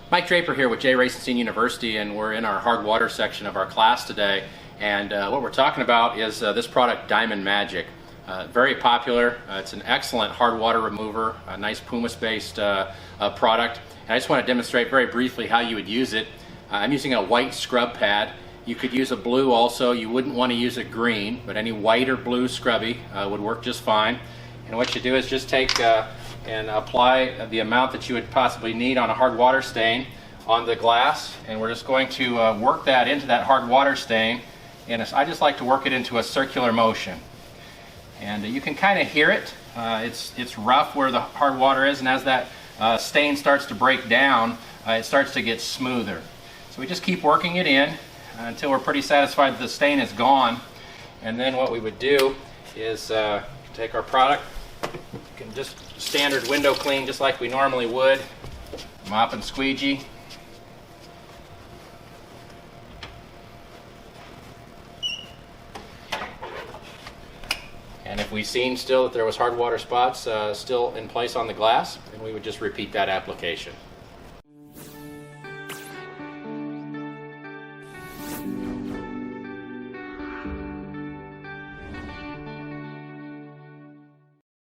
Mike Draper here with J.Racenstein University, and we're in our hard water section of our class today. And what we're talking about is this product, Diamond Magic. Very popular. It's an excellent hard water remover, a nice pumice-based product. And I just want to demonstrate very briefly how you would use it. I'm using a white scrub pad. You could use a blue also. You wouldn't want to use a green, but any white or blue scrubby would work just fine. And what you do is just take and apply the amount that you would possibly need on a hard water stain on the glass, and we're just going to work that into that hard water stain. And I just like to work it into a circular motion. And you can kind of hear it. It's rough where the hard water is, and as that stain starts to break down, it starts to get smoother. So we just keep working it in until we're pretty satisfied that the stain is gone. And then what we would do is take our product, you can just standard window clean just like we normally would, mop and squeegee. And if we've seen still that there was hard water spots still in place on the glass, then we would just repeat that application.